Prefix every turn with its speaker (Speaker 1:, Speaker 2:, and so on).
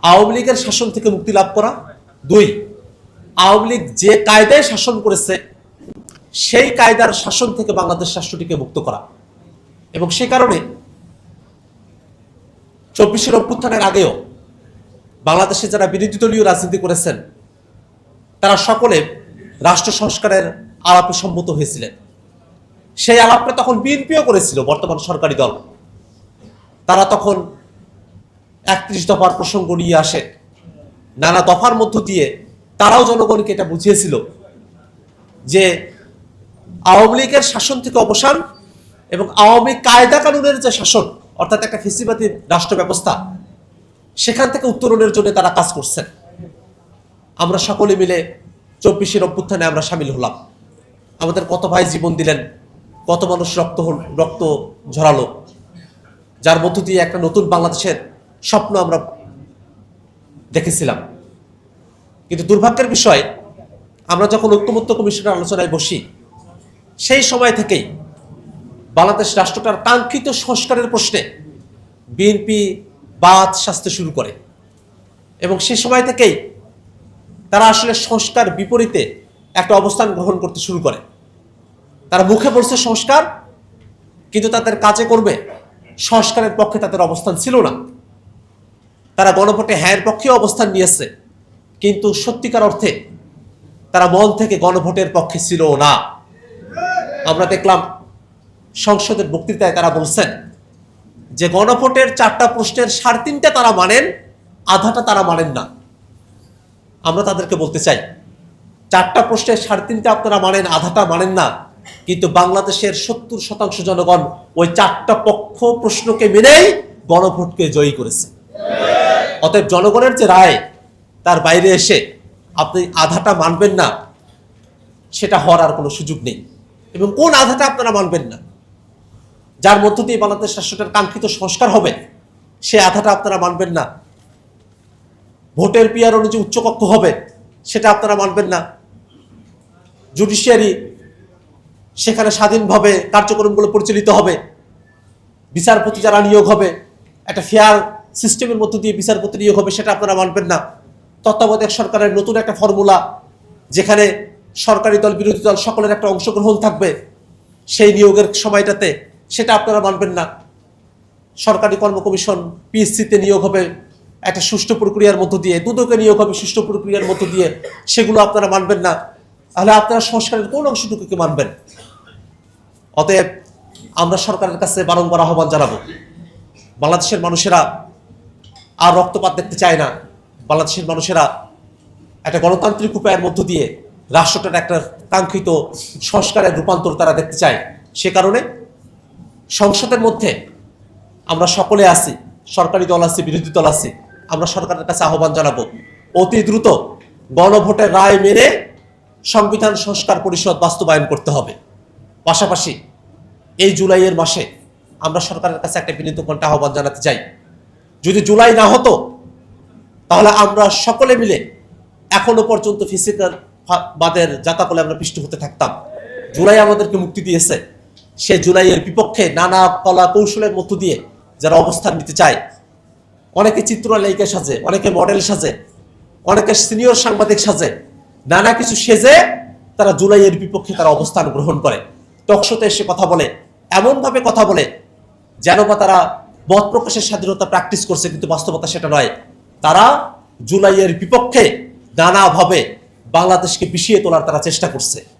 Speaker 1: আওয়ামী লীগের শাসন থেকে মুক্তি লাভ করা, 2 আওয়ামী লীগ যে কায়দায় শাসন করেছে সেই কায়দার শাসন থেকে বাংলাদেশ রাষ্ট্রটিকে মুক্ত করা। এবং সে কারণে 24 অভ্যুত্থানের আগেও বাংলাদেশে যারা বিরোধী দলীয় রাজনীতি করেছেন তারা সকলে রাষ্ট্র সংস্কারের আলাপে সম্মত হয়েছিলেন। সেই আলাপটা তখন বিএনপিও করেছিল, বর্তমান সরকারি দল। তারা তখন 31 দফার প্রসঙ্গ নিয়ে আসে, নানা দফার মধ্য দিয়ে তারাও জনগণকে এটা বুঝিয়েছিল যে আওয়ামী লীগের শাসন থেকে অবসান এবং আওয়ামী কায়দা কানুনের যে শাসন, অর্থাৎ একটা ফ্যাসিবাদী রাষ্ট্র ব্যবস্থা, সেখান থেকে উত্তরণের জন্য তারা কাজ করছেন। আমরা সকলে মিলে 24 অভ্যুত্থানে আমরা সামিল হলাম। আমাদের কত ভাই জীবন দিলেন, কত মানুষ রক্ত ঝরালো, যার মধ্য দিয়ে একটা নতুন বাংলাদেশের স্বপ্ন আমরা দেখেছিলাম। কিন্তু দুর্ভাগ্যের বিষয়, আমরা যখন ঐক্যমত্য কমিশনের আলোচনায় বসি সেই সময় থেকেই বাংলাদেশ রাষ্ট্রটার কাঙ্ক্ষিত সংস্কারের প্রশ্নে বিএনপি বাদ সাজতে শুরু করে এবং সে সময় থেকেই তারা আসলে সংস্কার বিপরীতে একটা অবস্থান গ্রহণ করতে শুরু করে। তারা মুখে বলছে সংস্কার, কিন্তু তাদের কাজে করবে সংস্কারের পক্ষে তাদের অবস্থান ছিল না। তারা গণভোটে হ্যাঁর পক্ষে অবস্থান নিয়েছে, কিন্তু সত্যিকার অর্থে তারা মন থেকে গণভোটের পক্ষে ছিল না। আমরা দেখলাম সংসদের বক্তৃতায় তারা বলছেন যে গণভোটের 4টা প্রশ্নের 3.5টা তারা মানেন, আধাটা তারা মানেন না। আমরা তাদেরকে বলতে চাই, 4টা প্রশ্নের 3.5টা আপনারা মানেন, আধাটা মানেন না, কিন্তু বাংলাদেশের 70% জনগণ ওই 4টা পক্ষ প্রশ্নকে মেনেই গণভোটকে জয়ী করেছে। অতএব জনগণের যে রায়, তার বাইরে এসে আপনি আধাটা মানবেন না, সেটা হওয়ার আর কোনো সুযোগ নেই। এবং কোন আধাটা আপনারা মানবেন না, যার মধ্য দিয়ে বাংলাদেশ রাষ্ট্রটার কাঙ্ক্ষিত সংস্কার হবে, সে আধাটা আপনারা মানবেন না। ভোটের পিয়ার অনুযায়ী উচ্চকক্ষ হবে, সেটা আপনারা মানবেন না। জুডিশিয়ারি সেখানে স্বাধীনভাবে কার্যক্রমগুলো পরিচালিত হবে, বিচারপতি যারা নিয়োগ হবে একটা ফেয়ার সিস্টেমের মধ্য দিয়ে বিচারপতি নিয়োগ হবে, সেটা আপনারা মানবেন না। তত্ত্বাবধায়ক সরকারের নতুন একটা ফর্মুলা, যেখানে সরকারি দল বিরোধী দল সকলের একটা অংশগ্রহণ থাকবে সেই নিয়োগের সময়টাতে, সেটা আপনারা মানবেন না। সরকারি কর্ম কমিশন পিএসসিতে নিয়োগ হবে একটা সুষ্ঠু প্রক্রিয়ার মধ্য দিয়ে, দুদকে নিয়োগ হবে সুষ্ঠু প্রক্রিয়ার মধ্য দিয়ে, সেগুলো আপনারা মানবেন না। তাহলে আপনারা সংস্কারের কোন অংশটুকুকে মানবেন? অতএব আমরা সরকারের কাছে বারংবার আহ্বান জানাবো, বাংলাদেশের মানুষেরা আর রক্তপাত দেখতে চায় না। বাংলাদেশের মানুষেরা একটা গণতান্ত্রিক উপায়ের মধ্য দিয়ে রাষ্ট্রটার একটা কাঙ্ক্ষিত সংস্কারের রূপান্তর তারা দেখতে চায়। সে কারণে সংসদের মধ্যে আমরা সকলে আছি, সরকারি দল আছে, বিরোধী দল আছে, আমরা সরকারের কাছে আহ্বান জানাবো অতি দ্রুত গণভোটের রায় মেনে সংবিধান সংস্কার পরিষদ বাস্তবায়ন করতে হবে। পাশাপাশি এই জুলাইয়ের মাসে আমরা সরকারের কাছে একটা বিনীত কণ্ঠে আহ্বান জানাতে চাই, যদি জুলাই না হতো তাহলে আমরা সকলে মিলে এখনো পর্যন্ত ফিজিক্যাল বাদের জাতাকলে আমরা পিষ্ট হতে থাকতাম। জুলাই আমাদেরকে মুক্তি দিয়েছে, সে জুলাইয়ের বিপক্ষে নানা কলা কৌশলের মধ্য দিয়ে যারা অবস্থান নিতে চায়, অনেকে চিত্রনায়িকা সাজে, অনেকে মডেল সাজে, অনেকে সিনিয়র সাংবাদিক সাজে, নানা কিছু সেজে তারা জুলাইয়ের বিপক্ষে তারা অবস্থান গ্রহণ করে, টকশোতে এসে কথা বলে, এমনভাবে কথা বলে যেন বা তারা মত প্রকাশের স্বাধীনতা প্র্যাকটিস করছে, কিন্তু বাস্তবতা সেটা নয়। তারা জুলাইয়ের বিপক্ষে নানাভাবে বাংলাদেশকে পিছিয়ে তোলার তারা চেষ্টা করছে।